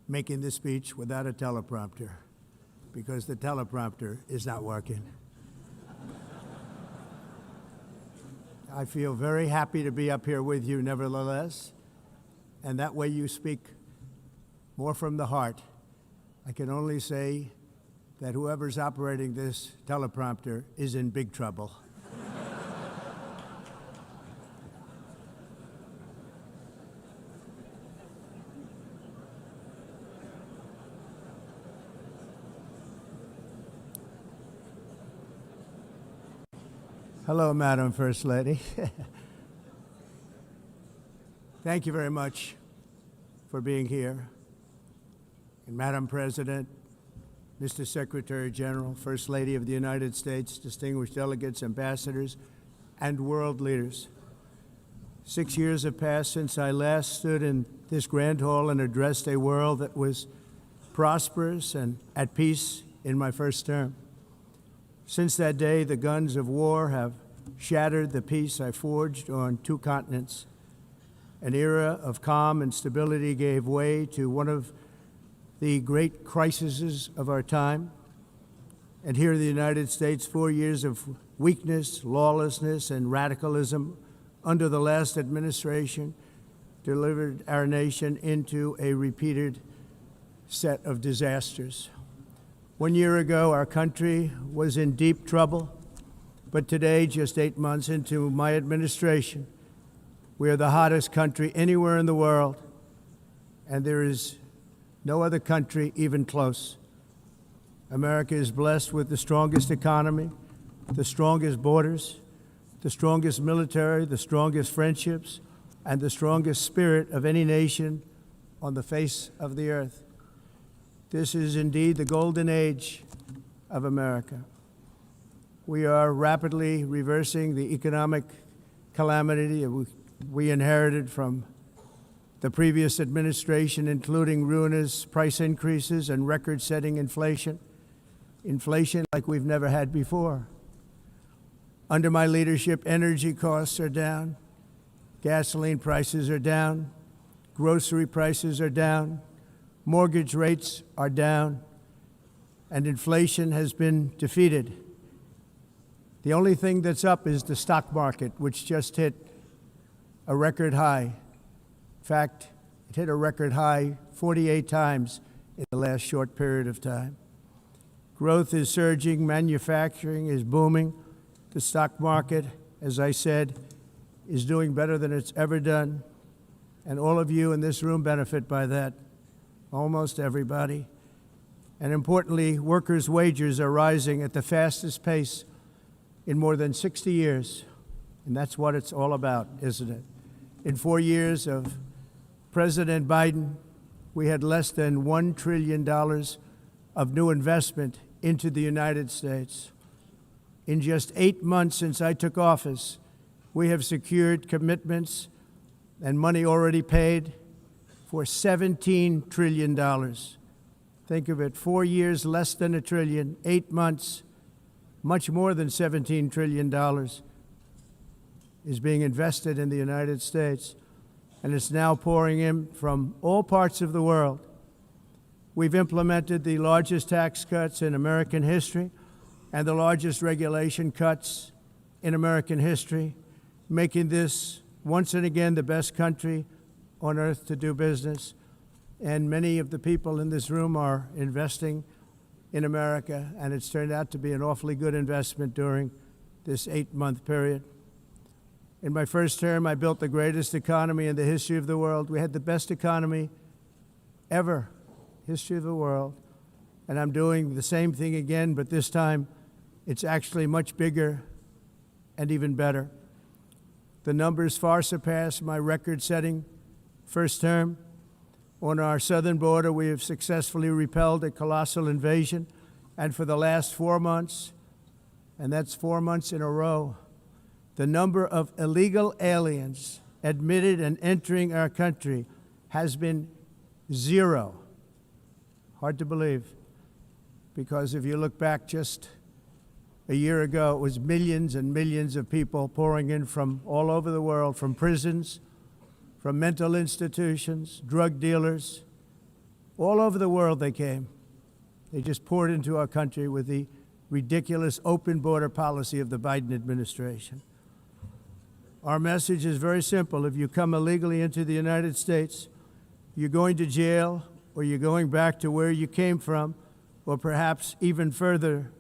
making this speech without a teleprompter because the teleprompter is not working. I feel very happy to be up here with you nevertheless, and that way you speak more from the heart. I can only say that whoever's operating this teleprompter is in big trouble. Hello, Madam First Lady. Thank you very much for being here. And Madam President, Mr. Secretary General, First Lady of the United States, distinguished delegates, ambassadors, and world leaders. 6 years have passed since I last stood in this grand hall and addressed a world that was prosperous and at peace in my first term. Since that day, the guns of war have shattered the peace I forged on 2 continents. An era of calm and stability gave way to one of the great crises of our time. And here in the United States, 4 years of weakness, lawlessness, and radicalism under the last administration delivered our nation into a repeated set of disasters. 1 year ago, our country was in deep trouble, but today, just 8 months into my administration, we are the hottest country anywhere in the world, and there is no other country even close. America is blessed with the strongest economy, the strongest borders, the strongest military, the strongest friendships, and the strongest spirit of any nation on the face of the earth. This is indeed the golden age of America. We are rapidly reversing the economic calamity we inherited from the previous administration, including ruinous price increases and record-setting inflation like we've never had before. Under my leadership, energy costs are down, gasoline prices are down, grocery prices are down, mortgage rates are down, and inflation has been defeated. The only thing that's up is the stock market, which just hit a record high. In fact, it hit a record high 48 times in the last short period of time. Growth is surging, manufacturing is booming. The stock market, as I said, is doing better than it's ever done. And all of you in this room benefit by that, almost everybody. And importantly, workers' wages are rising at the fastest pace in more than 60 years. And that's what it's all about, isn't it? In 4 years of President Biden, we had less than $1 trillion of new investment into the United States. In just 8 months since I took office, we have secured commitments and money already paid for $17 trillion. Think of it, 4 years, less than $1 trillion, 8 months, much more than $17 trillion is being invested in the United States, and it's now pouring in from all parts of the world. We've implemented the largest tax cuts in American history and the largest regulation cuts in American history, making this once and again the best country on earth to do business. And many of the people in this room are investing in America, and it's turned out to be an awfully good investment during this 8-month period. In my first term, I built the greatest economy in the history of the world. We had the best economy ever, history of the world. And I'm doing the same thing again, but this time it's actually much bigger and even better. The numbers far surpass my record-setting first term. On our southern border, we have successfully repelled a colossal invasion. And for the last 4 months, and that's 4 months in a row, the number of illegal aliens admitted and entering our country has been 0. Hard to believe, because if you look back just a year ago, it was millions and millions of people pouring in from all over the world, from prisons, from mental institutions, drug dealers, All over the world they came. They just poured into our country with the ridiculous open border policy of the Biden administration. Our message is very simple. If you come illegally into the United States, you're going to jail, or you're going back to where you came from, or perhaps even further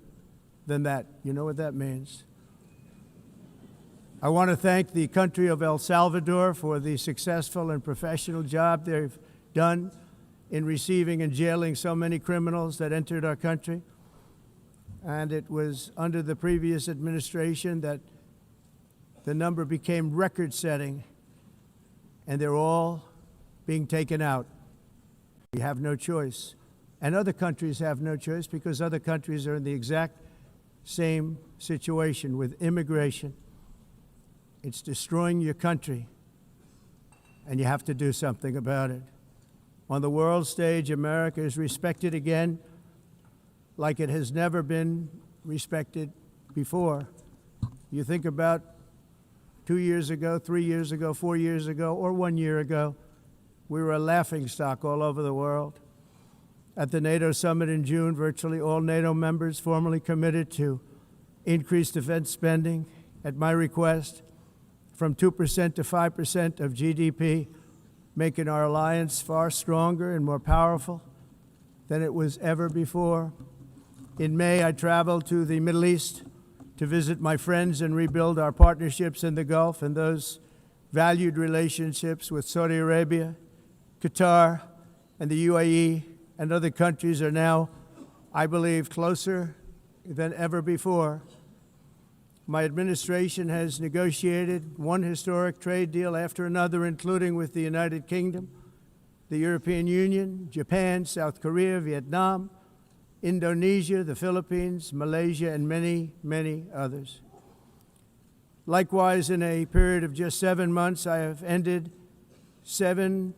than that. You know what that means. I want to thank the country of El Salvador for the successful and professional job they've done in receiving and jailing so many criminals that entered our country. And it was under the previous administration that the number became record-setting, and they're all being taken out. We have no choice. And other countries have no choice, because other countries are in the exact same situation with immigration. It's destroying your country, and you have to do something about it. On the world stage, America is respected again like it has never been respected before. You think about 2 years ago, 3 years ago, 4 years ago, or 1 year ago, we were a laughingstock all over the world. At the NATO summit in June, virtually all NATO members formally committed to increase defense spending at my request from 2% to 5% of GDP, making our alliance far stronger and more powerful than it was ever before. In May, I traveled to the Middle East to visit my friends and rebuild our partnerships in the Gulf, and those valued relationships with Saudi Arabia, Qatar, and the UAE and other countries are now, I believe, closer than ever before. My administration has negotiated one historic trade deal after another, including with the United Kingdom, the European Union, Japan, South Korea, Vietnam, Indonesia, the Philippines, Malaysia, and many, many others. Likewise, in a period of just 7 months, I have ended 7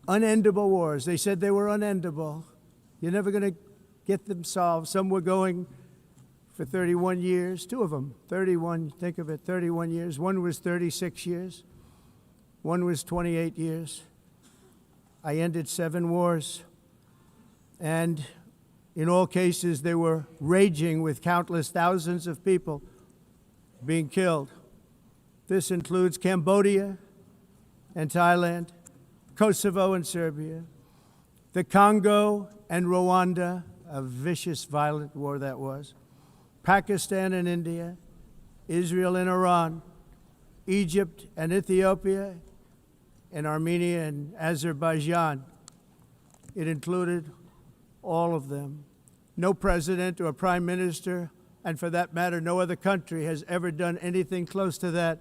unendable wars. They said they were unendable. You're never going to get them solved. Some were going for 31 years, 2 of them, 31, think of it, 31 years. One was 36 years. One was 28 years. I ended 7 wars. And in all cases, they were raging with countless thousands of people being killed. This includes Cambodia and Thailand, Kosovo and Serbia, the Congo and Rwanda, a vicious, violent war that was, Pakistan and India, Israel and Iran, Egypt and Ethiopia, and Armenia and Azerbaijan. It included all of them. No president or prime minister, and for that matter, no other country has ever done anything close to that.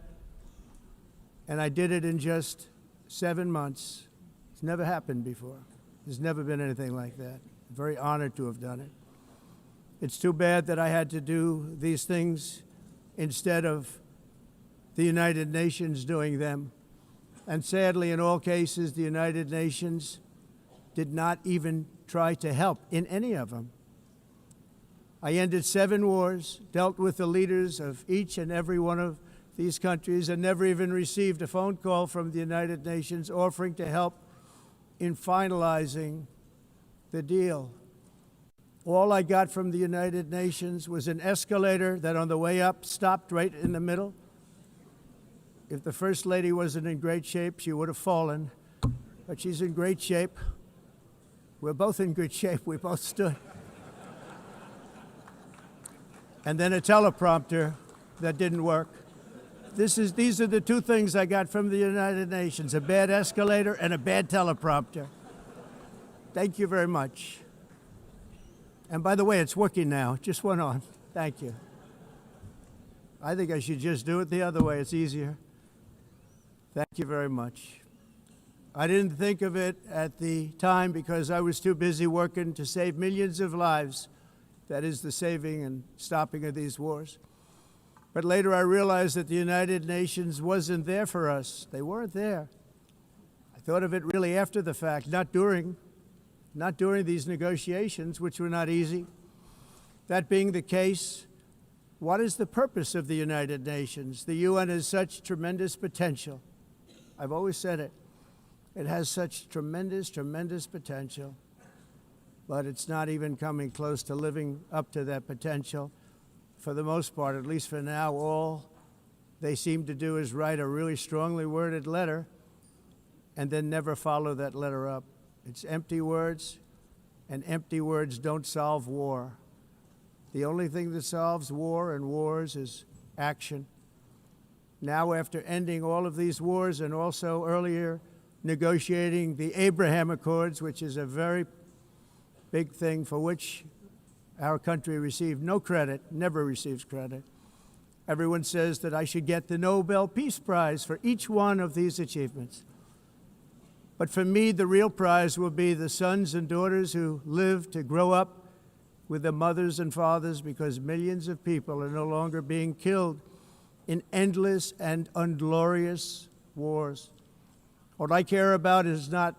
And I did it in just 7 months. It's never happened before. There's never been anything like that. I'm very honored to have done it. It's too bad that I had to do these things instead of the United Nations doing them. And sadly, in all cases, the United Nations did not even try to help in any of them. I ended 7 wars, dealt with the leaders of each and every one of these countries, and never even received a phone call from the United Nations offering to help in finalizing the deal. All I got from the United Nations was an escalator that on the way up stopped right in the middle. If the First Lady wasn't in great shape, she would have fallen, but she's in great shape. We're both in good shape. We both stood. And then a teleprompter that didn't work. These are the 2 things I got from the United Nations, a bad escalator and a bad teleprompter. Thank you very much. And by the way, it's working now. It just went on. Thank you. I think I should just do it the other way. It's easier. Thank you very much. I didn't think of it at the time because I was too busy working to save millions of lives. That is the saving and stopping of these wars. But later I realized that the United Nations wasn't there for us. They weren't there. I thought of it really after the fact, not during these negotiations, which were not easy. That being the case, what is the purpose of the United Nations? The UN has such tremendous potential. I've always said it. It has such tremendous, tremendous potential. but it's not even coming close to living up to that potential. For the most part, at least for now, all they seem to do is write a really strongly worded letter and then never follow that letter up. It's empty words, and empty words don't solve war. The only thing that solves war and wars is action. Now, after ending all of these wars and also earlier negotiating the Abraham Accords, which is a very big thing for which our country received no credit, never receives credit. Everyone says that I should get the Nobel Peace Prize for each one of these achievements. But for me, the real prize will be the sons and daughters who live to grow up with their mothers and fathers, because millions of people are no longer being killed in endless and unglorious wars. What I care about is not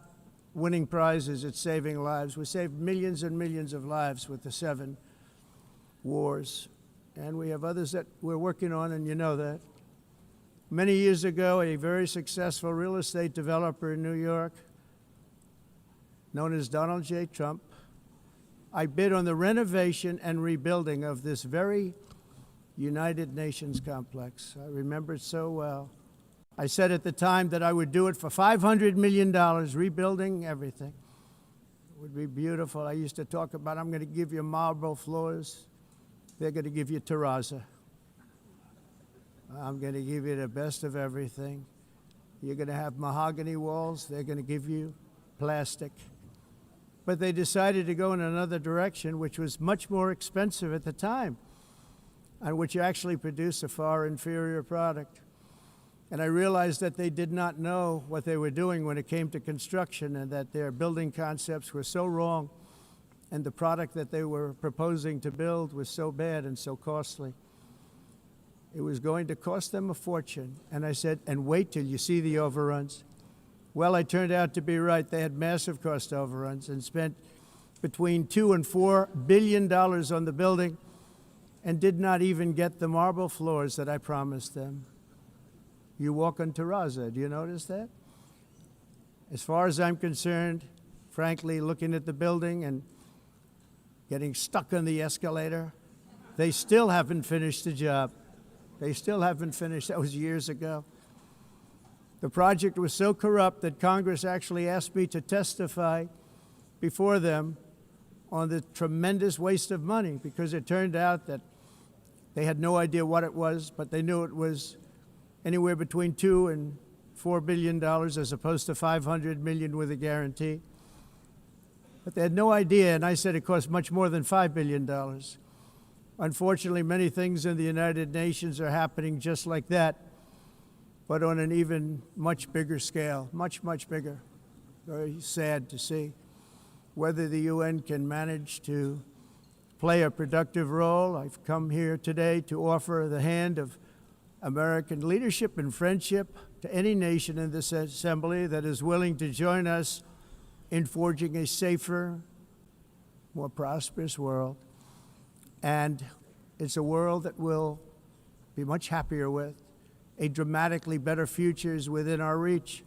winning prizes, it's saving lives. We saved millions and millions of lives with the 7 wars. And we have others that we're working on, and you know that. Many years ago, a very successful real estate developer in New York, known as Donald J. Trump, I bid on the renovation and rebuilding of this very United Nations complex. I remember it so well. I said at the time that I would do it for $500 million, rebuilding everything. It would be beautiful. I used to talk about, I'm going to give you marble floors. They're going to give you terrazzo. I'm going to give you the best of everything. You're going to have mahogany walls. They're going to give you plastic. But they decided to go in another direction, which was much more expensive at the time, and which actually produced a far inferior product. And I realized that they did not know what they were doing when it came to construction, and that their building concepts were so wrong, and the product that they were proposing to build was so bad and so costly. It was going to cost them a fortune. And I said, and wait till you see the overruns. Well, I turned out to be right. They had massive cost overruns and spent between $2 and $4 billion on the building and did not even get the marble floors that I promised them. You walk on terrazzo. Do you notice that? As far as I'm concerned, frankly, looking at the building and getting stuck on the escalator, they still haven't finished the job. They still haven't finished. That was years ago. The project was so corrupt that Congress actually asked me to testify before them on the tremendous waste of money, because it turned out that they had no idea what it was, but they knew it was anywhere between $2 and $4 billion as opposed to $500 million with a guarantee. But they had no idea, and I said it cost much more than $5 billion. Unfortunately, many things in the United Nations are happening just like that, but on an even much bigger scale, much, much bigger. Very sad to see. Whether the UN can manage to play a productive role, I've come here today to offer the hand of American leadership and friendship to any nation in this assembly that is willing to join us in forging a safer, more prosperous world. And it's a world that we'll be much happier with. A dramatically better future is within our reach.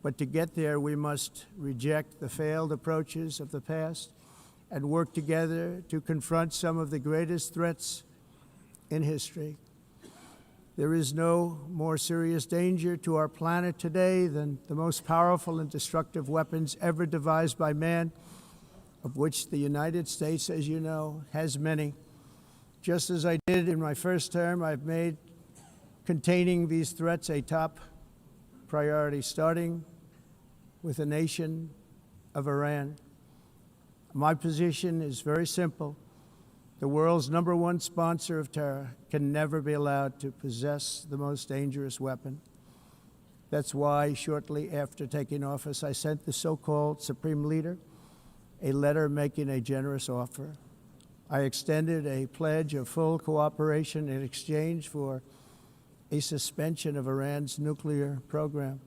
But to get there, we must reject the failed approaches of the past and work together to confront some of the greatest threats in history. There is no more serious danger to our planet today than the most powerful and destructive weapons ever devised by man, of which the United States, as you know, has many. Just as I did in my first term, I've made containing these threats a top priority, starting with the nation of Iran. My position is very simple. The world's #1 sponsor of terror can never be allowed to possess the most dangerous weapon. That's why, shortly after taking office, I sent the so-called Supreme Leader a letter making a generous offer. I extended a pledge of full cooperation in exchange for a suspension of Iran's nuclear program.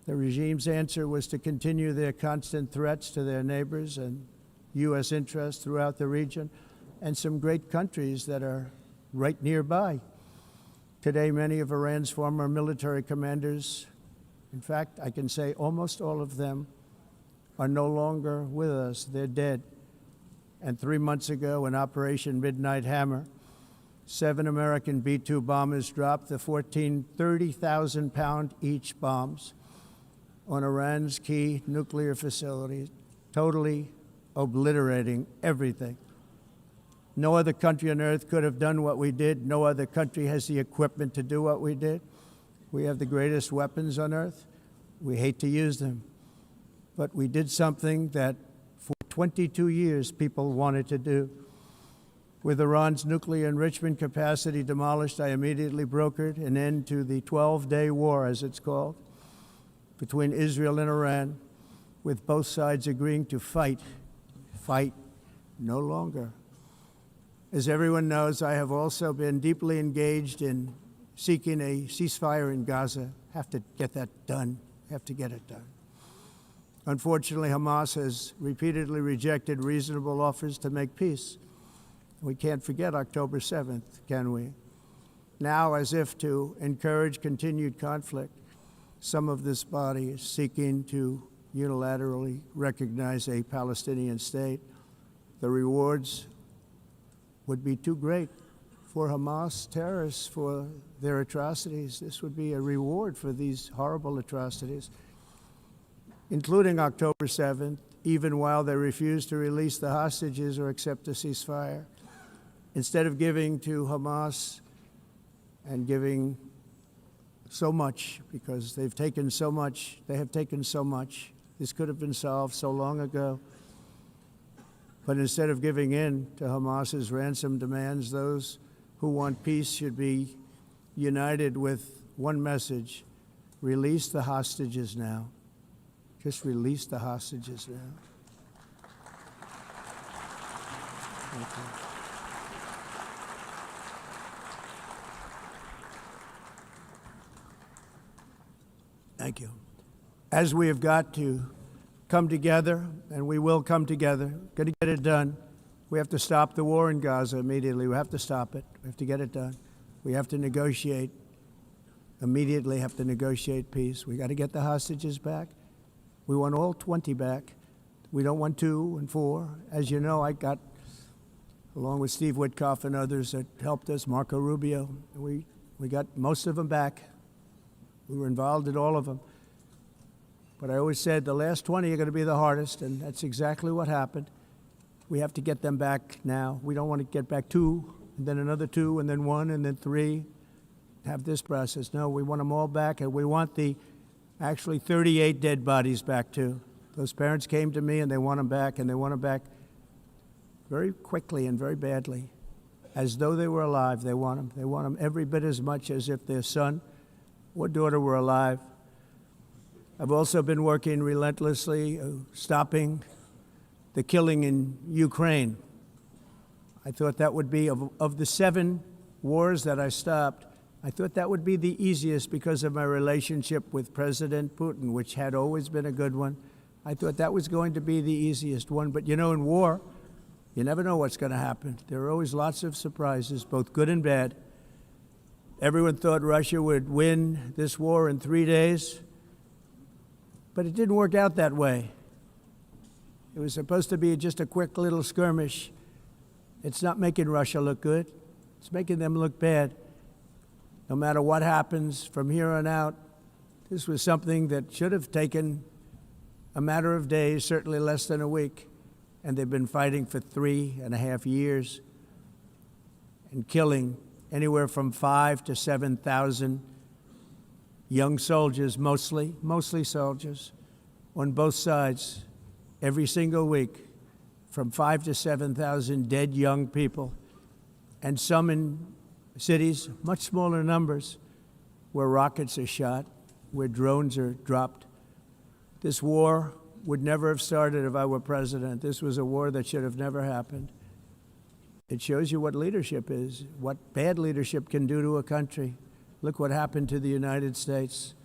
The regime's answer was to continue their constant threats to their neighbors and U.S. interests throughout the region, and some great countries that are right nearby. Today, many of Iran's former military commanders, in fact, I can say almost all of them, are no longer with us. They're dead. And 3 months ago, in Operation Midnight Hammer, 7 American B-2 bombers dropped the 14 30,000-pound each bombs on Iran's key nuclear facilities, totally obliterating everything. No other country on earth could have done what we did. No other country has the equipment to do what we did. We have the greatest weapons on earth. We hate to use them. But we did something that for 22 years people wanted to do. With Iran's nuclear enrichment capacity demolished, I immediately brokered an end to the 12-day war, as it's called, between Israel and Iran, with both sides agreeing to fight no longer. As everyone knows, I have also been deeply engaged in seeking a ceasefire in Gaza. Have to get that done. Have to get it done. Unfortunately, Hamas has repeatedly rejected reasonable offers to make peace. We can't forget October 7th, can we? Now, as if to encourage continued conflict, some of this body is seeking to unilaterally recognize a Palestinian state. The rewards would be too great for Hamas terrorists for their atrocities. This would be a reward for these horrible atrocities, including October 7th, even while they refuse to release the hostages or accept a ceasefire. Instead of giving to Hamas and giving so much, because they've taken so much, they have taken so much. This could have been solved so long ago. But instead of giving in to Hamas's ransom demands, those who want peace should be united with one message: release the hostages now. Just release the hostages now. Thank you. Thank you. As we have got to come together, and we will come together, got to get it done. We have to stop the war in Gaza immediately. We have to stop it. We have to get it done. We have to negotiate, immediately have to negotiate peace. We got to get the hostages back. We want all 20 back. We don't want 2 and 4. As you know, I got, along with Steve Witkoff and others that helped us, Marco Rubio, we got most of them back. We were involved in all of them. But I always said the last 20 are going to be the hardest, and that's exactly what happened. We have to get them back now. We don't want to get back 2, and then another 2, and then 1, and then 3. Have this process. No, we want them all back, and we want the actually 38 dead bodies back too. Those parents came to me, and they want them back, and they want them back very quickly and very badly. As though they were alive, they want them. They want them every bit as much as if their son or daughter were alive. I've also been working relentlessly, stopping the killing in Ukraine. I thought that would be, of the 7 wars that I stopped, I thought that would be the easiest because of my relationship with President Putin, which had always been a good one. I thought that was going to be the easiest one. But you know, in war, you never know what's going to happen. There are always lots of surprises, both good and bad. Everyone thought Russia would win this war in 3 days. But it didn't work out that way. It was supposed to be just a quick little skirmish. It's not making Russia look good. It's making them look bad. No matter what happens from here on out, this was something that should have taken a matter of days, certainly less than a week. And they've been fighting for 3.5 years and killing anywhere from 5,000 to 7,000 young soldiers, mostly soldiers, on both sides, every single week, from 5,000 to 7,000 dead young people, and some in cities, much smaller numbers, where rockets are shot, where drones are dropped. This war would never have started if I were president. This was a war that should have never happened. It shows you what leadership is, what bad leadership can do to a country. Look what happened to the United States,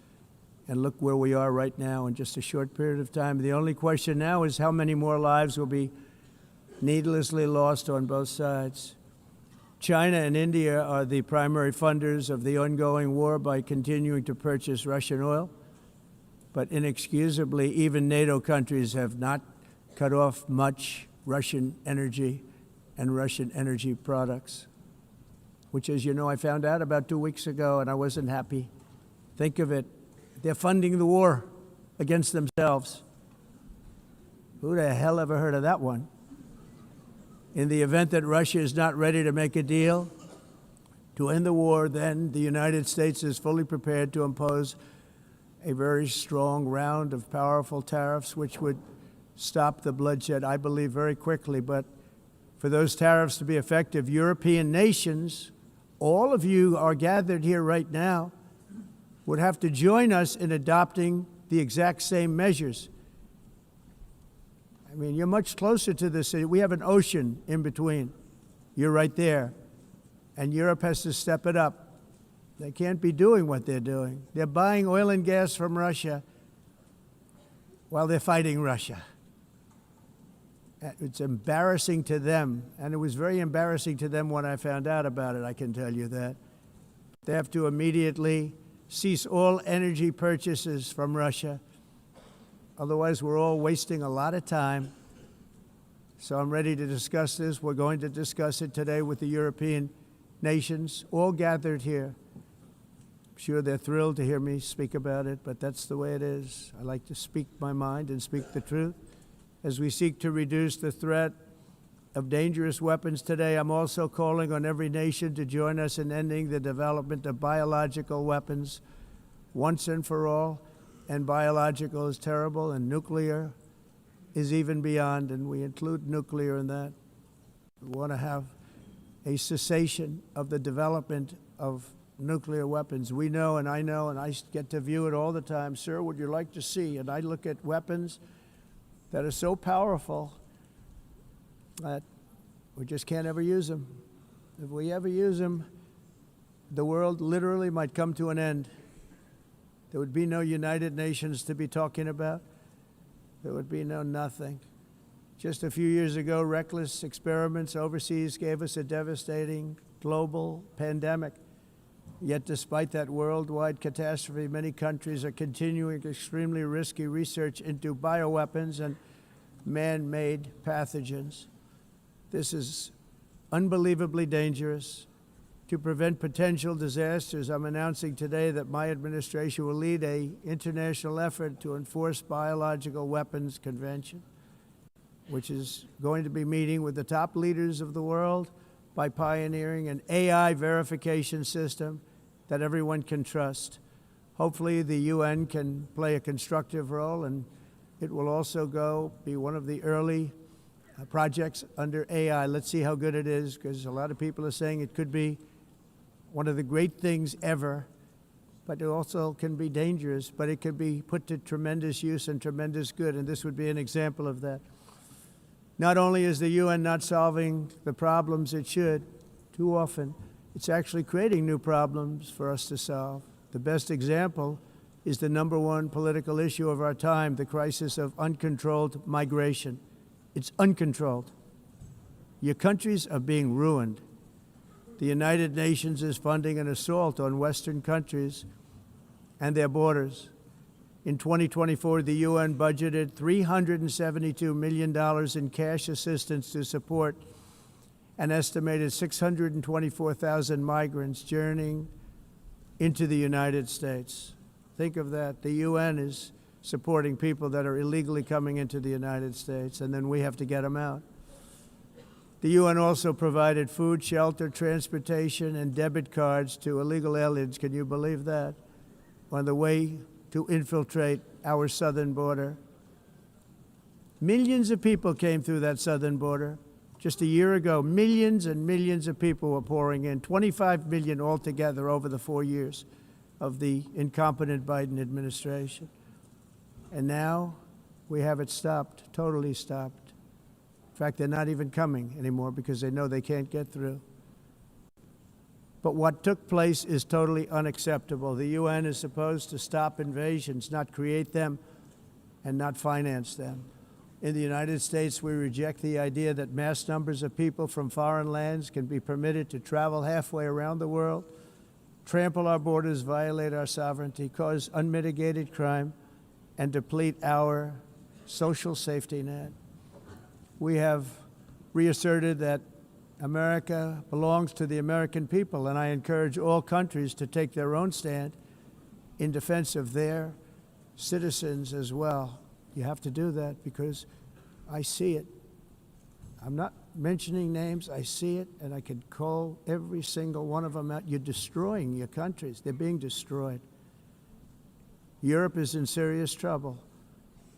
and look where we are right now in just a short period of time. The only question now is how many more lives will be needlessly lost on both sides. China and India are the primary funders of the ongoing war by continuing to purchase Russian oil. but inexcusably, even NATO countries have not cut off much Russian energy and Russian energy products, which, as you know, I found out about 2 weeks ago, and I wasn't happy. Think of it. They're funding the war against themselves. Who the hell ever heard of that one? In the event that Russia is not ready to make a deal to end the war, then the United States is fully prepared to impose a very strong round of powerful tariffs, which would stop the bloodshed, I believe, very quickly. But for those tariffs to be effective, European nations, all of you are gathered here right now, would have to join us in adopting the exact same measures. I mean, you're much closer to this. We have an ocean in between. You're right there. And Europe has to step it up. They can't be doing what they're doing. They're buying oil and gas from Russia while they're fighting Russia. It's embarrassing to them, and it was very embarrassing to them when I found out about it, I can tell you that. They have to immediately cease all energy purchases from Russia. Otherwise, we're all wasting a lot of time. So I'm ready to discuss this. We're going to discuss it today with the European nations, all gathered here. I'm sure they're thrilled to hear me speak about it, but that's the way it is. I like to speak my mind and speak the truth. As we seek to reduce the threat of dangerous weapons today, I'm also calling on every nation to join us in ending the development of biological weapons once and for all. And biological is terrible, and nuclear is even beyond, and we include nuclear in that. We want to have a cessation of the development of nuclear weapons. We know, and I get to view it all the time. Sir, would you like to see? And I look at weapons that are so powerful that we just can't ever use them. If we ever use them, the world literally might come to an end. There would be no United Nations to be talking about. There would be no nothing. Just a few years ago, reckless experiments overseas gave us a devastating global pandemic. Yet despite that worldwide catastrophe, many countries are continuing extremely risky research into bioweapons and man-made pathogens. This is unbelievably dangerous. To prevent potential disasters, I'm announcing today that my administration will lead an international effort to enforce Biological Weapons Convention, which is going to be meeting with the top leaders of the world by pioneering an AI verification system that everyone can trust. Hopefully the UN can play a constructive role, and it will also be one of the early projects under AI. Let's see how good it is, because a lot of people are saying it could be one of the great things ever, but it also can be dangerous, but it can be put to tremendous use and tremendous good, and this would be an example of that. Not only is the UN not solving the problems it should, too often, it's actually creating new problems for us to solve. The best example is the #1 political issue of our time, the crisis of uncontrolled migration. It's uncontrolled. Your countries are being ruined. The United Nations is funding an assault on Western countries and their borders. In 2024, the UN budgeted $372 million in cash assistance to support an estimated 624,000 migrants journeying into the United States. Think of that. The UN is supporting people that are illegally coming into the United States, and then we have to get them out. The UN also provided food, shelter, transportation, and debit cards to illegal aliens. Can you believe that? On the way to infiltrate our southern border. Millions of people came through that southern border. Just a year ago, millions and millions of people were pouring in, 25 million altogether over the 4 years of the incompetent Biden administration. And now we have it stopped, totally stopped. In fact, they're not even coming anymore because they know they can't get through. But what took place is totally unacceptable. The UN is supposed to stop invasions, not create them and not finance them. In the United States, we reject the idea that mass numbers of people from foreign lands can be permitted to travel halfway around the world, trample our borders, violate our sovereignty, cause unmitigated crime, and deplete our social safety net. We have reasserted that America belongs to the American people, and I encourage all countries to take their own stand in defense of their citizens as well. You have to do that because I see it. I'm not mentioning names. I see it, and I could call every single one of them out. You're destroying your countries. They're being destroyed. Europe is in serious trouble.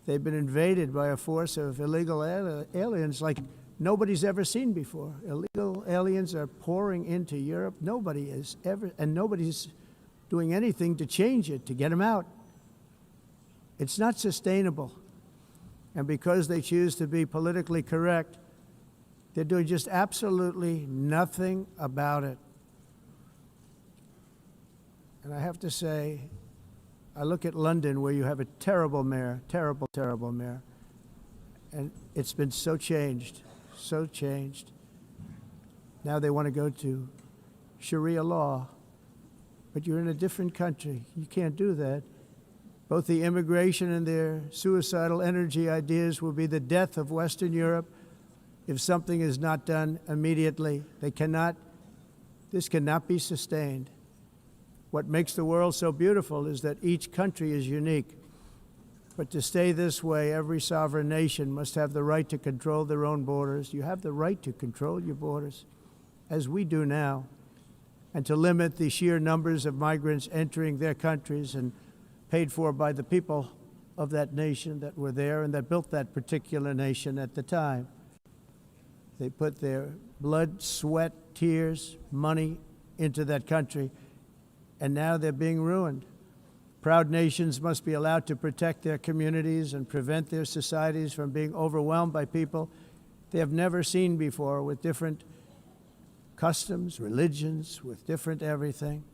They've been invaded by a force of illegal aliens like nobody's ever seen before. Illegal aliens are pouring into Europe. Nobody is ever, and nobody's doing anything to change it, to get them out. It's not sustainable. And because they choose to be politically correct, they're doing just absolutely nothing about it. And I have to say, I look at London, where you have a terrible mayor, terrible, terrible mayor, and it's been so changed, so changed. Now they want to go to Sharia law, but you're in a different country. You can't do that. Both the immigration and their suicidal energy ideas will be the death of Western Europe if something is not done immediately. This cannot be sustained. What makes the world so beautiful is that each country is unique. But to stay this way, every sovereign nation must have the right to control their own borders. You have the right to control your borders, as we do now, and to limit the sheer numbers of migrants entering their countries and paid for by the people of that nation that were there and that built that particular nation at the time. They put their blood, sweat, tears, money into that country, and now they're being ruined. Proud nations must be allowed to protect their communities and prevent their societies from being overwhelmed by people they have never seen before, with different customs, religions, with different everything.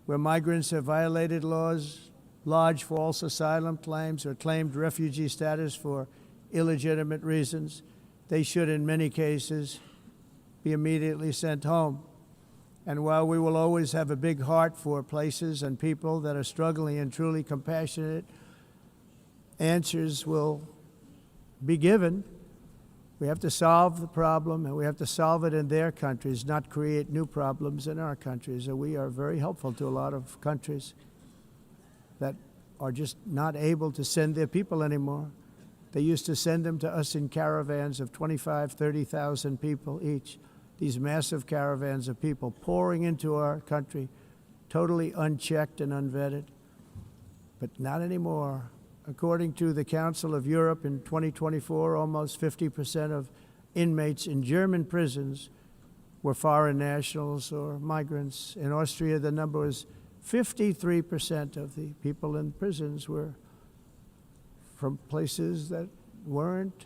Where migrants have violated laws, lodged false asylum claims, or claimed refugee status for illegitimate reasons, they should, in many cases, be immediately sent home. And while we will always have a big heart for places and people that are struggling and truly compassionate, answers will be given. We have to solve the problem, and we have to solve it in their countries, not create new problems in our countries. And we are very helpful to a lot of countries that are just not able to send their people anymore. They used to send them to us in caravans of 25,000, 30,000 people each. These massive caravans of people pouring into our country, totally unchecked and unvetted. But not anymore. According to the Council of Europe, in 2024, almost 50% of inmates in German prisons were foreign nationals or migrants. In Austria, the number was 53% of the people in prisons were from places that weren't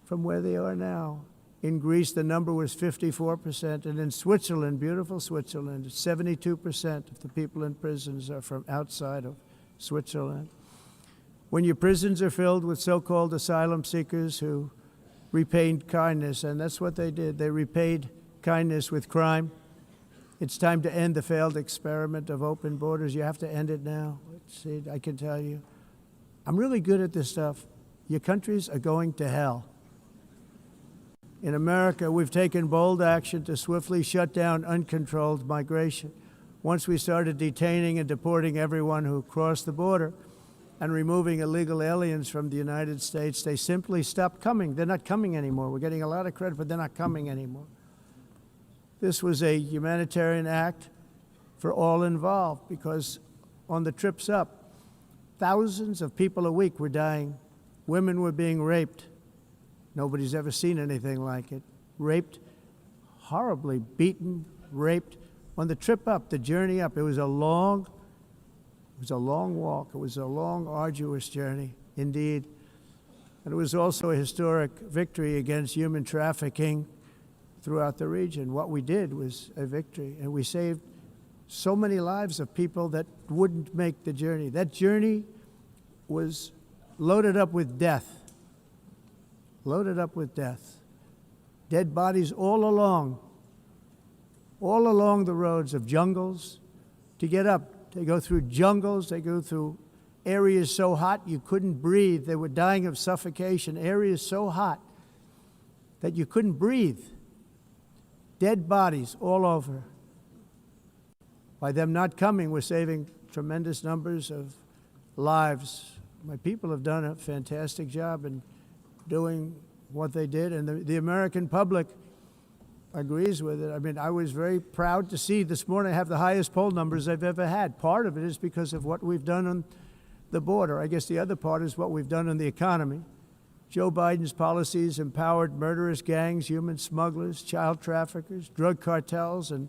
from where they are now. In Greece, the number was 54%, and in Switzerland, beautiful Switzerland, 72% of the people in prisons are from outside of Switzerland. When your prisons are filled with so-called asylum seekers who repaid kindness, and that's what they did, they repaid kindness with crime, it's time to end the failed experiment of open borders. You have to end it now. See, I can tell you, I'm really good at this stuff. Your countries are going to hell. In America, we've taken bold action to swiftly shut down uncontrolled migration. Once we started detaining and deporting everyone who crossed the border and removing illegal aliens from the United States, they simply stopped coming. They're not coming anymore. We're getting a lot of credit, but they're not coming anymore. This was a humanitarian act for all involved, because on the trips up, thousands of people a week were dying. Women were being raped. Nobody's ever seen anything like it. Raped, horribly beaten, raped. On the trip up, the journey up, it was a long walk. It was a long, arduous journey, indeed. And it was also a historic victory against human trafficking throughout the region. What we did was a victory, and we saved so many lives of people that wouldn't make the journey. That journey was loaded up with death. Loaded up with death. Dead bodies all along the roads of jungles. To get up, they go through jungles, they go through areas so hot you couldn't breathe. They were dying of suffocation. Areas so hot that you couldn't breathe. Dead bodies all over. By them not coming, we're saving tremendous numbers of lives. My people have done a fantastic job in doing what they did, and the American public agrees with it. I mean, I was very proud to see this morning I have the highest poll numbers I've ever had. Part of it is because of what we've done on the border. I guess the other part is what we've done on the economy. Joe Biden's policies empowered murderous gangs, human smugglers, child traffickers, drug cartels, and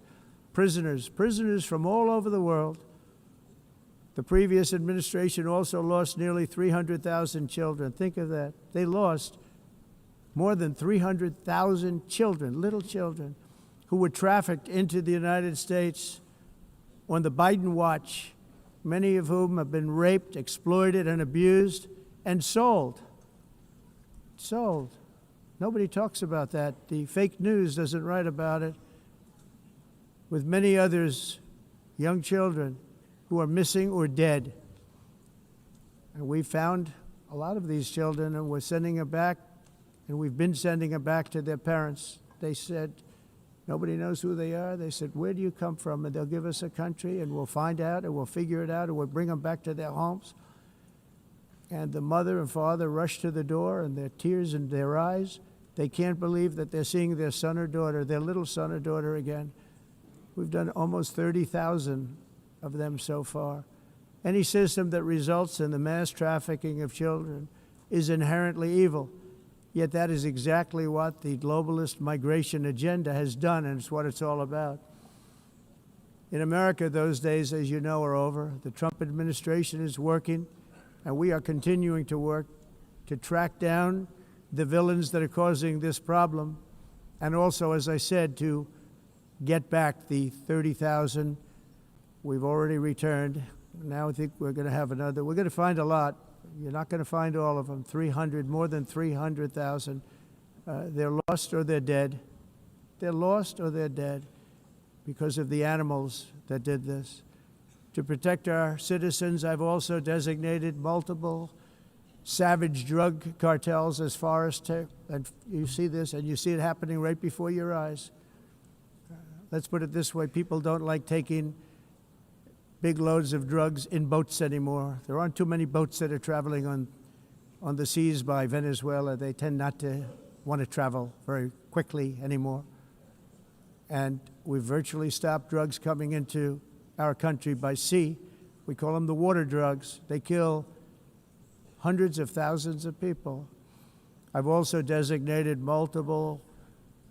prisoners from all over the world. The previous administration also lost nearly 300,000 children. Think of that. They lost more than 300,000 children, little children, who were trafficked into the United States on the Biden watch, many of whom have been raped, exploited, and abused, and sold. Sold. Nobody talks about that. The fake news doesn't write about it. With many others, young children who are missing or dead. And we found a lot of these children, and we're sending them back, and we've been sending them back to their parents. They said, nobody knows who they are. They said, where do you come from? And they'll give us a country, and we'll find out, and we'll figure it out, and we'll bring them back to their homes. And the mother and father rush to the door, and their tears in their eyes. They can't believe that they're seeing their son or daughter, their little son or daughter again. We've done almost 30,000 of them so far. Any system that results in the mass trafficking of children is inherently evil. Yet that is exactly what the globalist migration agenda has done, and it's what it's all about. In America, those days, as you know, are over. The Trump administration is working, and we are continuing to work to track down the villains that are causing this problem, and also, as I said, to get back the 30,000 we've already returned. Now I think we're going to have another. We're going to find a lot. You're not going to find all of them. 300, more than 300,000. They're lost or they're dead. They're lost or they're dead because of the animals that did this. To protect our citizens, I've also designated multiple savage drug cartels as far as and you see this, and you see it happening right before your eyes. Let's put it this way. People don't like taking big loads of drugs in boats anymore. There aren't too many boats that are traveling on the seas by Venezuela. They tend not to want to travel very quickly anymore. And we've virtually stopped drugs coming into our country by sea. We call them the water drugs. They kill hundreds of thousands of people. I've also designated multiple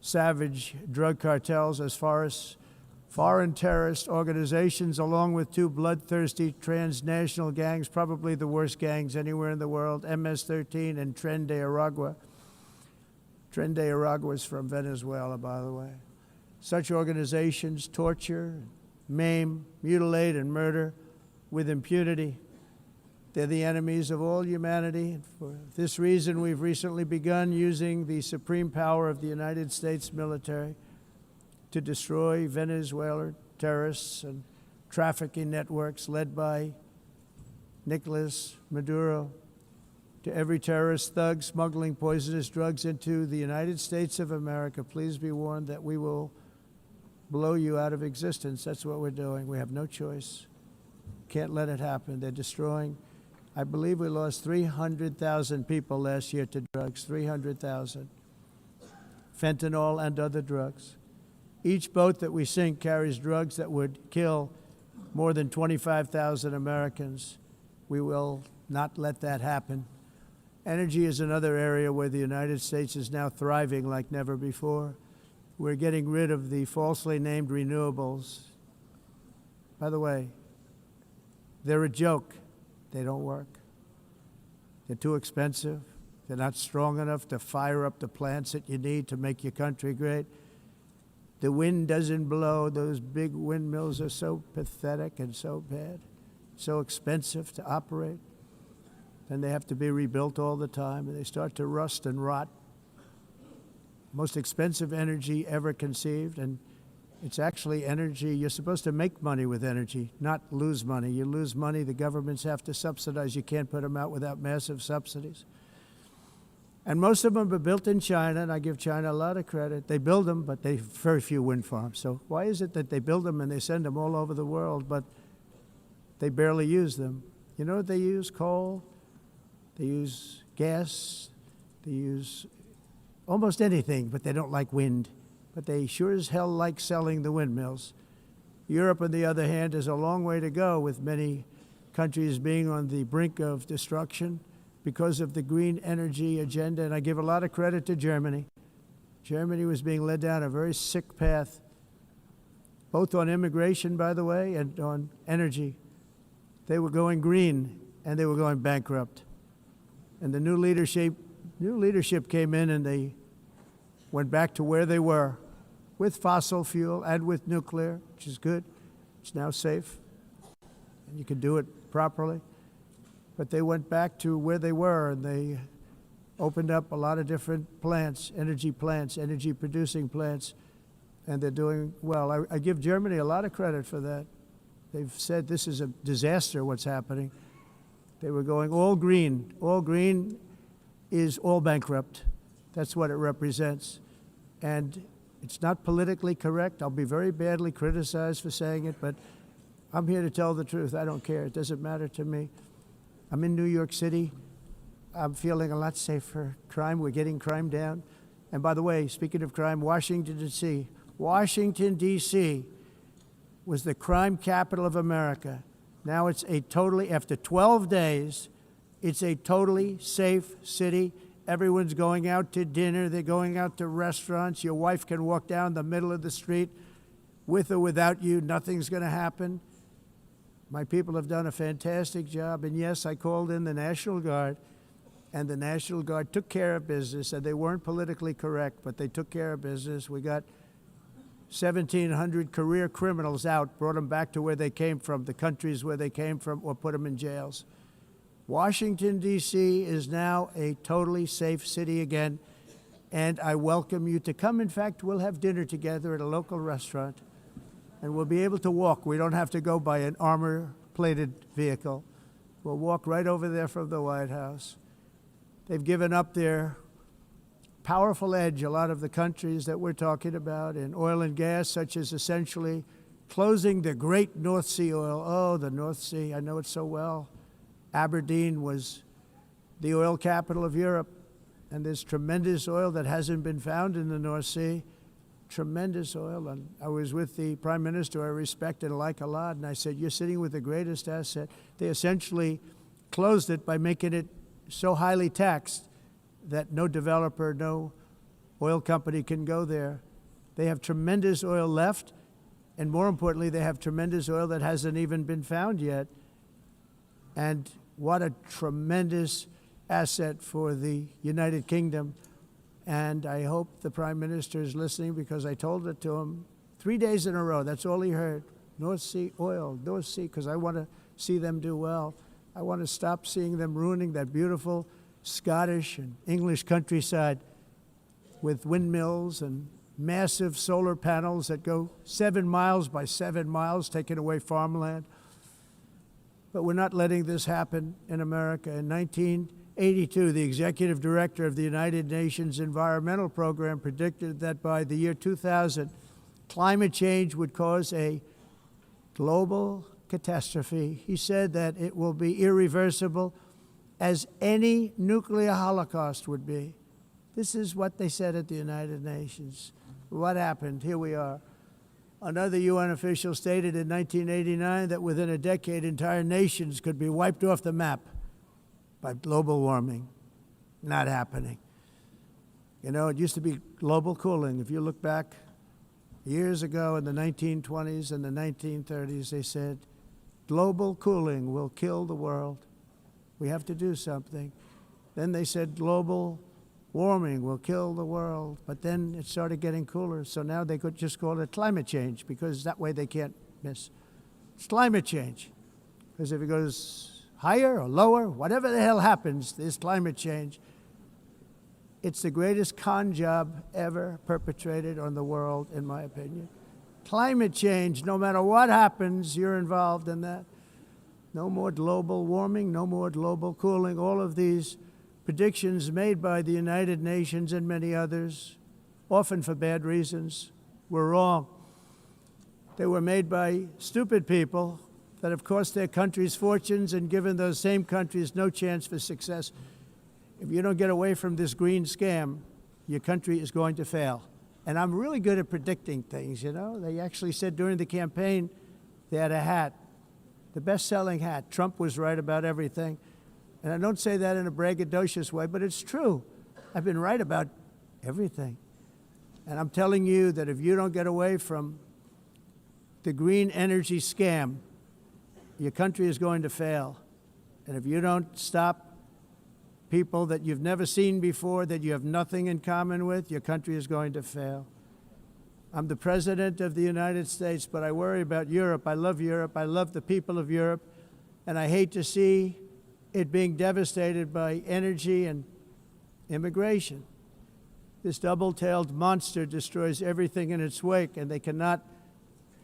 savage drug cartels as far as foreign terrorist organizations, along with two bloodthirsty transnational gangs, probably the worst gangs anywhere in the world, MS-13 and Tren de Aragua. Tren de Aragua is from Venezuela, by the way. Such organizations torture, maim, mutilate, and murder with impunity. They're the enemies of all humanity. And for this reason, we've recently begun using the supreme power of the United States military to destroy Venezuelan terrorists and trafficking networks led by Nicolas Maduro. To every terrorist thug smuggling poisonous drugs into the United States of America, please be warned that we will blow you out of existence. That's what we're doing. We have no choice. Can't let it happen. They're destroying. I believe we lost 300,000 people last year to drugs, 300,000. Fentanyl and other drugs. Each boat that we sink carries drugs that would kill more than 25,000 Americans. We will not let that happen. Energy is another area where the United States is now thriving like never before. We're getting rid of the falsely named renewables. By the way, they're a joke. They don't work. They're too expensive. They're not strong enough to fire up the plants that you need to make your country great. The wind doesn't blow. Those big windmills are so pathetic and so bad, so expensive to operate. And they have to be rebuilt all the time, and they start to rust and rot. Most expensive energy ever conceived, and It's actually energy. You're supposed to make money with energy, not lose money. You lose money, the governments have to subsidize. You can't put them out without massive subsidies. And most of them are built in China, and I give China a lot of credit. They build them, but they very few wind farms. So why is it that they build them and they send them all over the world, but they barely use them? You know what they use? Coal. They use gas. They use almost anything, but they don't like wind. But they sure as hell like selling the windmills. Europe, on the other hand, has a long way to go, with many countries being on the brink of destruction because of the green energy agenda. And I give a lot of credit to Germany. Germany was being led down a very sick path, both on immigration, by the way, and on energy. They were going green, and they were going bankrupt. And the new leadership came in, and they went back to where they were, with fossil fuel and with nuclear, which is good. It's now safe, and you can do it properly. But they went back to where they were, and they opened up a lot of different plants, energy-producing plants, and they're doing well. I give Germany a lot of credit for that. They've said this is a disaster, what's happening. They were going all green. All green is all bankrupt. That's what it represents. And it's not politically correct. I'll be very badly criticized for saying it, but I'm here to tell the truth. I don't care. It doesn't matter to me. I'm in New York City. I'm feeling a lot safer. Crime, we're getting crime down. And by the way, speaking of crime, Washington, D.C. Washington, D.C. was the crime capital of America. Now it's a totally, after 12 days, it's a totally safe city. Everyone's going out to dinner. They're going out to restaurants. Your wife can walk down the middle of the street with or without you. Nothing's going to happen. My people have done a fantastic job. And yes, I called in the National Guard, and the National Guard took care of business. And they weren't politically correct, but they took care of business. We got 1,700 career criminals out, brought them back to where they came from, the countries where they came from, or put them in jails. Washington, D.C. is now a totally safe city again, and I welcome you to come. In fact, we'll have dinner together at a local restaurant, and we'll be able to walk. We don't have to go by an armor-plated vehicle. We'll walk right over there from the White House. They've given up their powerful edge, a lot of the countries that we're talking about, in oil and gas, such as essentially closing the great North Sea oil. Oh, the North Sea, I know it so well. Aberdeen was the oil capital of Europe, and there's tremendous oil that hasn't been found in the North Sea, tremendous oil. And I was with the Prime Minister I respect and like a lot, and I said, you're sitting with the greatest asset. They essentially closed it by making it so highly taxed that no developer, no oil company can go there. They have tremendous oil left, and more importantly, they have tremendous oil that hasn't even been found yet. And what a tremendous asset for the United Kingdom. And I hope the Prime Minister is listening, because I told it to him 3 days in a row. That's all he heard. North Sea oil, North Sea, because I want to see them do well. I want to stop seeing them ruining that beautiful Scottish and English countryside with windmills and massive solar panels that go 7 miles by 7 miles, taking away farmland. But we're not letting this happen in America. In 1982, the executive director of the United Nations Environmental Program predicted that by the year 2000, climate change would cause a global catastrophe. He said that it will be irreversible, as any nuclear holocaust would be. This is what they said at the United Nations. What happened? Here we are. Another UN official stated in 1989 that within a decade, entire nations could be wiped off the map by global warming. Not happening. You know, it used to be global cooling. If you look back years ago in the 1920s and the 1930s, they said, global cooling will kill the world. We have to do something. Then they said global warming will kill the world, but then it started getting cooler, so now they could just call it climate change, because that way they can't miss. It's climate change, because if it goes higher or lower, whatever the hell happens, there's climate change. It's the greatest con job ever perpetrated on the world, in my opinion. Climate change, no matter what happens, you're involved in that. No more global warming, no more global cooling. All of these predictions made by the United Nations and many others, often for bad reasons, were wrong. They were made by stupid people that have cost their countries fortunes and given those same countries no chance for success. If you don't get away from this green scam, your country is going to fail. And I'm really good at predicting things, you know. They actually said during the campaign they had a hat, the best-selling hat. Trump was right about everything. And I don't say that in a braggadocious way, but it's true. I've been right about everything. And I'm telling you that if you don't get away from the green energy scam, your country is going to fail. And if you don't stop people that you've never seen before, that you have nothing in common with, your country is going to fail. I'm the President of the United States, but I worry about Europe. I love Europe. I love the people of Europe. And I hate to see it being devastated by energy and immigration. This double-tailed monster destroys everything in its wake, and they cannot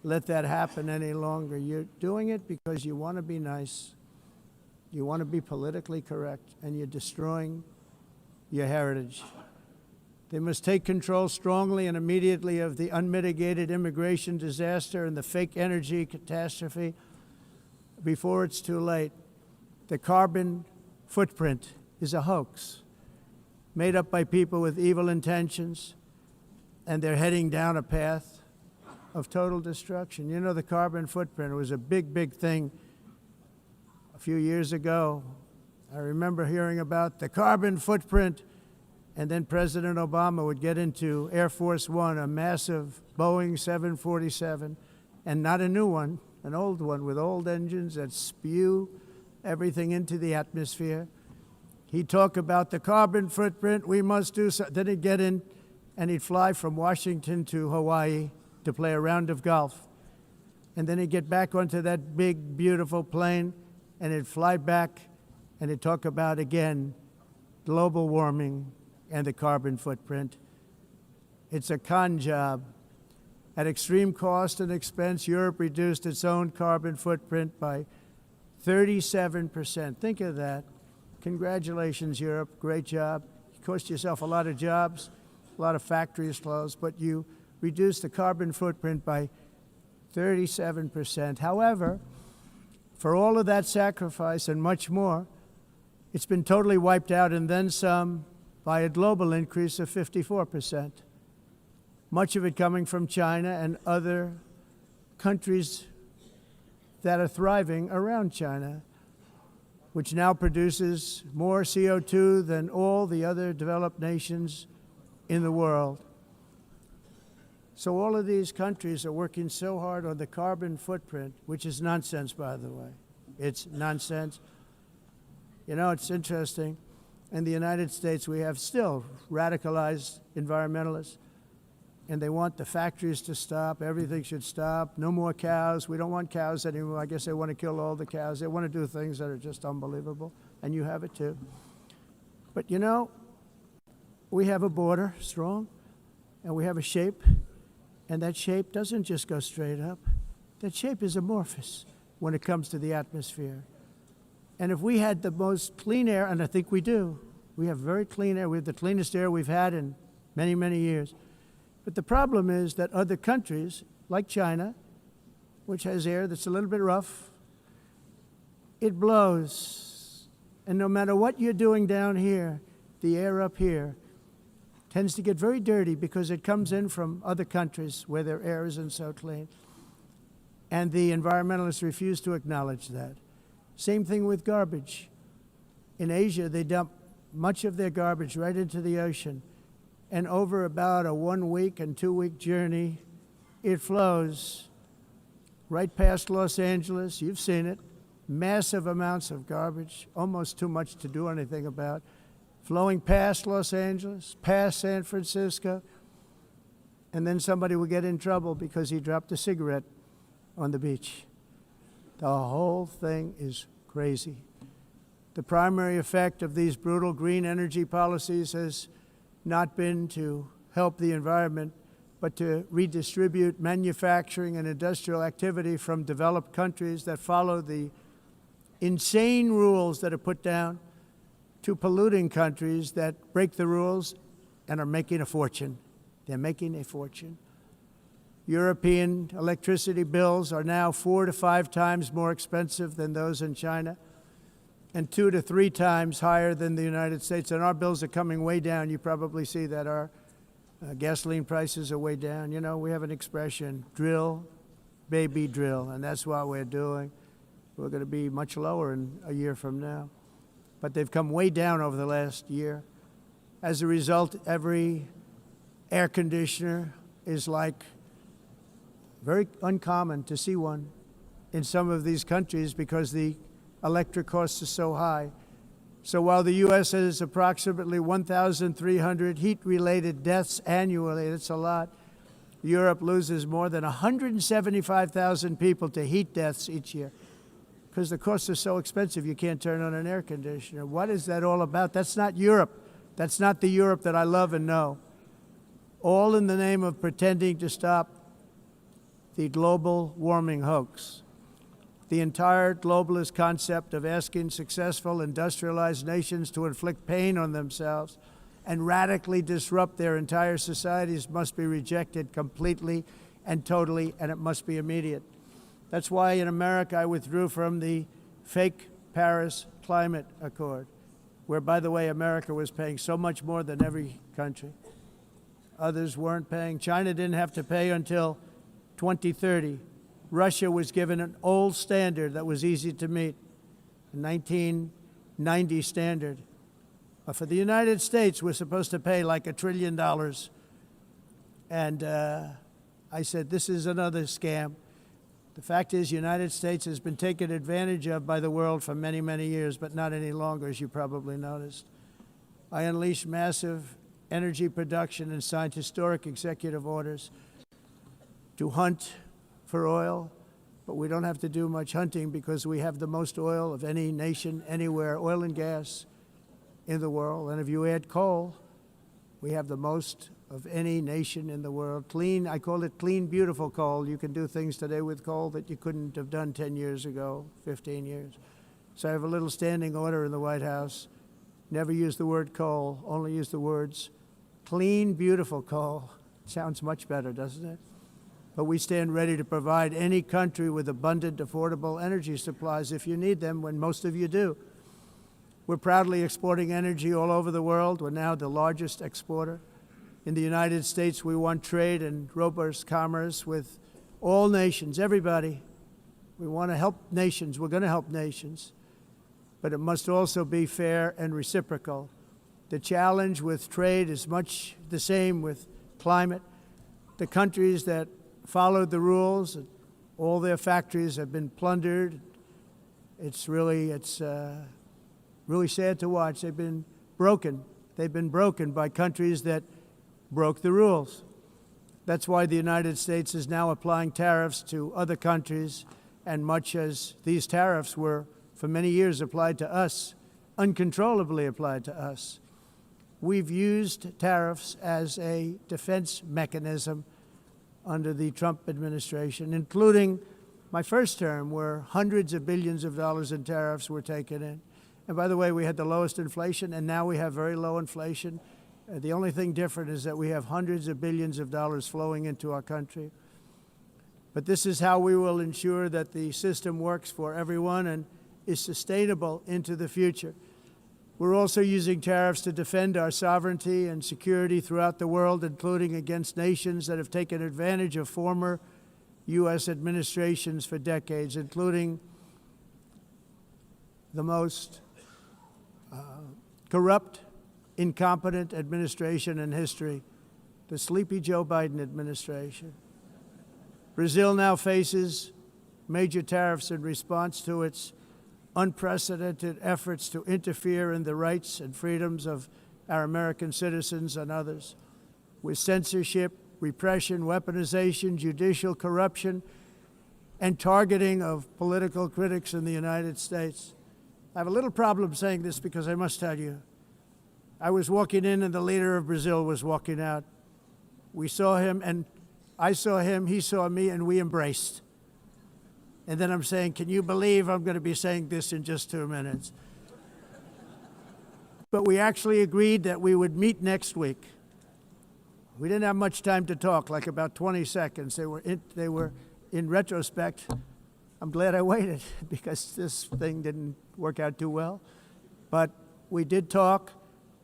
let that happen any longer. You're doing it because you want to be nice. You want to be politically correct, and you're destroying your heritage. They must take control strongly and immediately of the unmitigated immigration disaster and the fake energy catastrophe before it's too late. The carbon footprint is a hoax made up by people with evil intentions, and they're heading down a path of total destruction. You know, the carbon footprint was a big, big thing a few years ago. I remember hearing about the carbon footprint, and then President Obama would get into Air Force One, a massive Boeing 747, and not a new one, an old one with old engines that spew everything into the atmosphere. He'd talk about the carbon footprint, we must do so. Then he'd get in and he'd fly from Washington to Hawaii to play a round of golf. And then he'd get back onto that big, beautiful plane and he'd fly back and he'd talk about, again, global warming and the carbon footprint. It's a con job. At extreme cost and expense, Europe reduced its own carbon footprint by 37%. Think of that. Congratulations, Europe. Great job. You cost yourself a lot of jobs, a lot of factories closed, but you reduced the carbon footprint by 37%. However, for all of that sacrifice and much more, it's been totally wiped out and then some by a global increase of 54%. Much of it coming from China and other countries that are thriving around China, which now produces more CO2 than all the other developed nations in the world. So all of these countries are working so hard on the carbon footprint, which is nonsense, by the way. It's nonsense. You know, it's interesting. In the United States, we have still radicalized environmentalists, and they want the factories to stop. Everything should stop. No more cows. We don't want cows anymore. I guess they want to kill all the cows. They want to do things that are just unbelievable, and you have it too. But you know, we have a border, strong, and we have a shape, and that shape doesn't just go straight up. That shape is amorphous when it comes to the atmosphere. And if we had the most clean air, and I think we do, we have very clean air. We have the cleanest air we've had in many, many years. But the problem is that other countries, like China, which has air that's a little bit rough, it blows. And no matter what you're doing down here, the air up here tends to get very dirty because it comes in from other countries where their air isn't so clean. And the environmentalists refuse to acknowledge that. Same thing with garbage. In Asia, they dump much of their garbage right into the ocean. And over about a 1 week and 2 week journey, it flows right past Los Angeles. You've seen it. Massive amounts of garbage, almost too much to do anything about, flowing past Los Angeles, past San Francisco, and then somebody will get in trouble because he dropped a cigarette on the beach. The whole thing is crazy. The primary effect of these brutal green energy policies has not been to help the environment, but to redistribute manufacturing and industrial activity from developed countries that follow the insane rules that are put down to polluting countries that break the rules and are making a fortune. They're making a fortune. European electricity bills are now 4 to 5 times more expensive than those in China, and 2 to 3 times higher than the United States. And our bills are coming way down. You probably see that our gasoline prices are way down. You know, we have an expression, drill, baby, drill, and that's what we're doing. We're going to be much lower in a year from now. But they've come way down over the last year. As a result, every air conditioner is like very uncommon to see one in some of these countries because the electric costs are so high. So while the U.S. has approximately 1,300 heat-related deaths annually, that's a lot, Europe loses more than 175,000 people to heat deaths each year because the costs are so expensive you can't turn on an air conditioner. What is that all about? That's not Europe. That's not the Europe that I love and know. All in the name of pretending to stop the global warming hoax. The entire globalist concept of asking successful industrialized nations to inflict pain on themselves and radically disrupt their entire societies must be rejected completely and totally, and it must be immediate. That's why in America I withdrew from the fake Paris Climate Accord, where, by the way, America was paying so much more than every country. Others weren't paying. China didn't have to pay until 2030. Russia was given an old standard that was easy to meet, a 1990 standard. But for the United States, we're supposed to pay like $1 trillion. And I said, this is another scam. The fact is, the United States has been taken advantage of by the world for many, many years, but not any longer, as you probably noticed. I unleashed massive energy production and signed historic executive orders to hunt for oil, but we don't have to do much hunting because we have the most oil of any nation anywhere, oil and gas in the world. And if you add coal, we have the most of any nation in the world. Clean, I call it clean, beautiful coal. You can do things today with coal that you couldn't have done 10 years ago, 15 years. So I have a little standing order in the White House. Never use the word coal, only use the words clean, beautiful coal. Sounds much better, doesn't it? But we stand ready to provide any country with abundant, affordable energy supplies if you need them, when most of you do. We're proudly exporting energy all over the world. We're now the largest exporter. In the United States, we want trade and robust commerce with all nations, everybody. We want to help nations. We're going to help nations. But it must also be fair and reciprocal. The challenge with trade is much the same with climate. The countries that followed the rules, all their factories have been plundered. It's really sad to watch. They've been broken. They've been broken by countries that broke the rules. That's why the United States is now applying tariffs to other countries, and much as these tariffs were for many years applied to us, uncontrollably applied to us. We've used tariffs as a defense mechanism under the Trump administration, including my first term, where hundreds of billions of dollars in tariffs were taken in. And by the way, we had the lowest inflation, and now we have very low inflation. The only thing different is that we have hundreds of billions of dollars flowing into our country. But this is how we will ensure that the system works for everyone and is sustainable into the future. We're also using tariffs to defend our sovereignty and security throughout the world, including against nations that have taken advantage of former U.S. administrations for decades, including the most corrupt, incompetent administration in history, the sleepy Joe Biden administration. Brazil now faces major tariffs in response to its unprecedented efforts to interfere in the rights and freedoms of our American citizens and others, with censorship, repression, weaponization, judicial corruption, and targeting of political critics in the United States. I have a little problem saying this because I must tell you, I was walking in and the leader of Brazil was walking out. We saw him, and I saw him, he saw me, and we embraced. And then I'm saying, can you believe I'm going to be saying this in just 2 minutes? But we actually agreed that we would meet next week. We didn't have much time to talk, like about 20 seconds. They were in retrospect, I'm glad I waited because this thing didn't work out too well. But we did talk,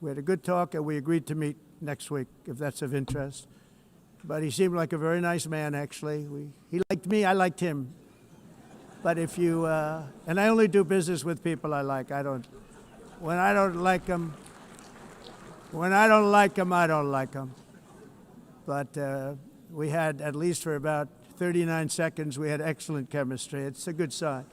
we had a good talk, and we agreed to meet next week, if that's of interest. But he seemed like a very nice man, actually. He liked me, I liked him. But if you, and I only do business with people I like. When I don't like them, I don't like them. But we had, at least for about 39 seconds, we had excellent chemistry. It's a good sign.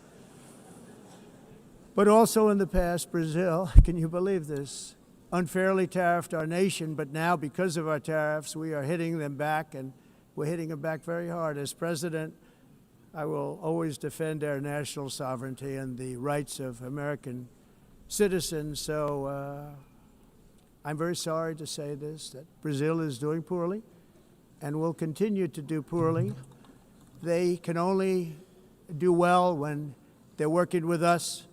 But also in the past, Brazil, can you believe this, unfairly tariffed our nation, but now because of our tariffs, we are hitting them back, and we're hitting them back very hard. As president, I will always defend our national sovereignty and the rights of American citizens. So I'm very sorry to say this, that Brazil is doing poorly and will continue to do poorly. They can only do well when they're working with us.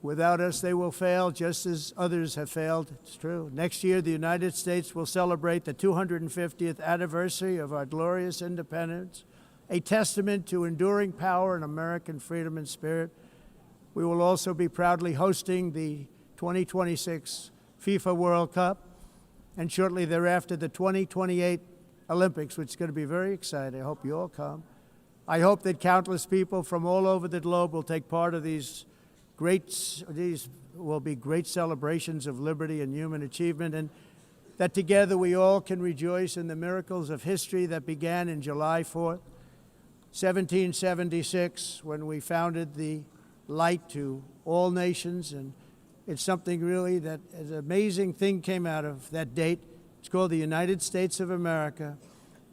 Without us, they will fail, just as others have failed. It's true. Next year, the United States will celebrate the 250th anniversary of our glorious independence, a testament to enduring power and American freedom and spirit. We will also be proudly hosting the 2026 FIFA World Cup, and shortly thereafter, the 2028 Olympics, which is going to be very exciting. I hope you all come. I hope that countless people from all over the globe will take part of these will be great celebrations of liberty and human achievement, and that together we all can rejoice in the miracles of history that began in July 4th, 1776, when we founded the light to all nations. And it's something really that an amazing thing came out of that date. It's called the United States of America.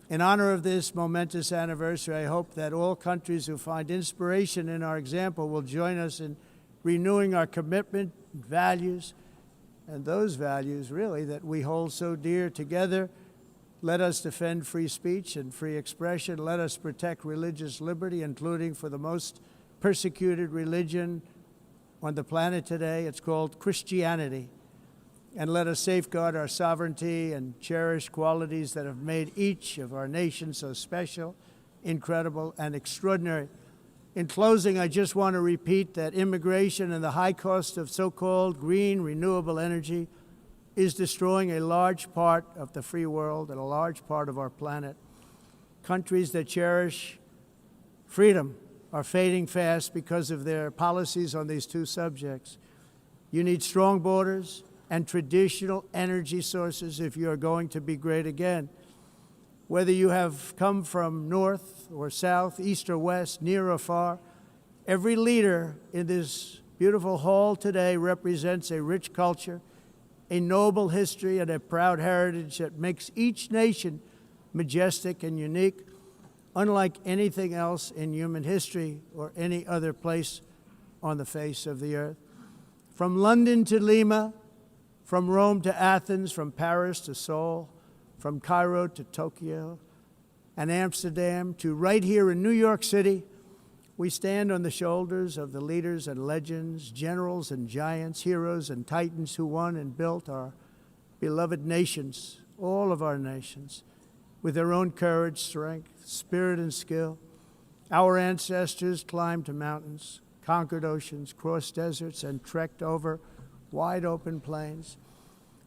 In honor of this momentous anniversary, I hope that all countries who find inspiration in our example will join us in renewing our commitment, values, and those values, really, that we hold so dear. Together, let us defend free speech and free expression. Let us protect religious liberty, including for the most persecuted religion on the planet today. It's called Christianity. And let us safeguard our sovereignty and cherish qualities that have made each of our nations so special, incredible, and extraordinary. In closing, I just want to repeat that immigration and the high cost of so-called green renewable energy is destroying a large part of the free world and a large part of our planet. Countries that cherish freedom are fading fast because of their policies on these two subjects. You need strong borders and traditional energy sources if you are going to be great again. Whether you have come from north or south, east or west, near or far, every leader in this beautiful hall today represents a rich culture, a noble history, and a proud heritage that makes each nation majestic and unique, unlike anything else in human history or any other place on the face of the earth. From London to Lima, from Rome to Athens, from Paris to Seoul, from Cairo to Tokyo and Amsterdam to right here in New York City, we stand on the shoulders of the leaders and legends, generals and giants, heroes and titans who won and built our beloved nations, all of our nations, with their own courage, strength, spirit, and skill. Our ancestors climbed mountains, conquered oceans, crossed deserts, and trekked over wide open plains.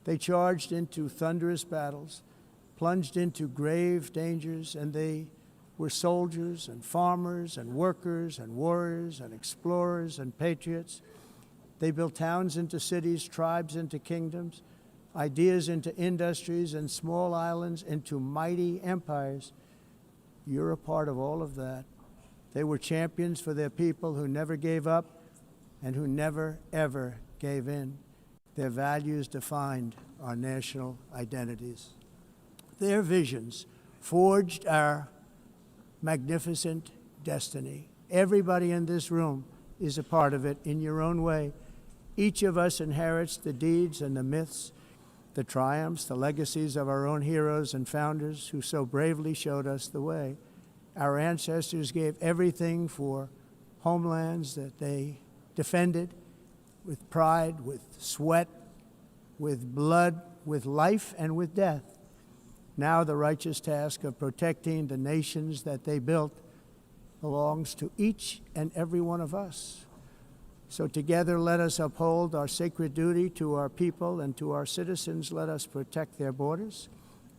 They charged into thunderous battles, plunged into grave dangers, and they were soldiers and farmers and workers and warriors and explorers and patriots. They built towns into cities, tribes into kingdoms, ideas into industries, and small islands into mighty empires. You're a part of all of that. They were champions for their people who never gave up and who never, ever gave in. Their values defined our national identities. Their visions forged our magnificent destiny. Everybody in this room is a part of it in your own way. Each of us inherits the deeds and the myths the triumphs, the legacies of our own heroes and founders who so bravely showed us the way. Our ancestors gave everything for homelands that they defended with pride, with sweat, with blood, with life, and with death. Now the righteous task of protecting the nations that they built belongs to each and every one of us. So together let us uphold our sacred duty to our people and to our citizens. Let us protect their borders,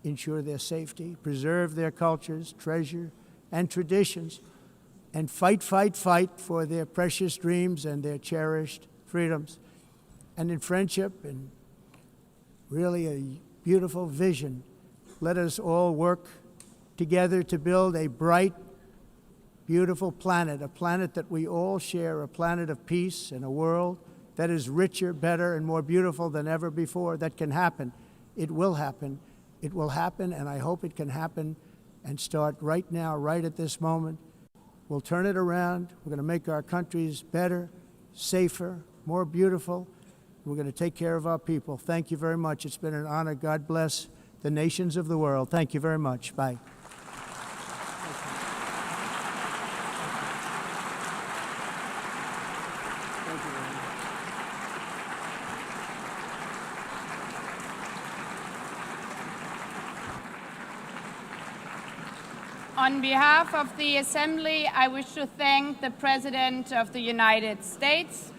ensure their safety, preserve their cultures, treasure, and traditions, and fight, fight, fight for their precious dreams and their cherished freedoms. And in friendship and really a beautiful vision, let us all work together to build a bright, beautiful planet, a planet that we all share, a planet of peace and a world that is richer, better, and more beautiful than ever before. That can happen. It will happen. It will happen, and I hope it can happen and start right now, right at this moment. We'll turn it around. We're going to make our countries better, safer, more beautiful. We're going to take care of our people. Thank you very much. It's been an honor. God bless the nations of the world. Thank you very much. Bye. On behalf of the Assembly, I wish to thank the President of the United States,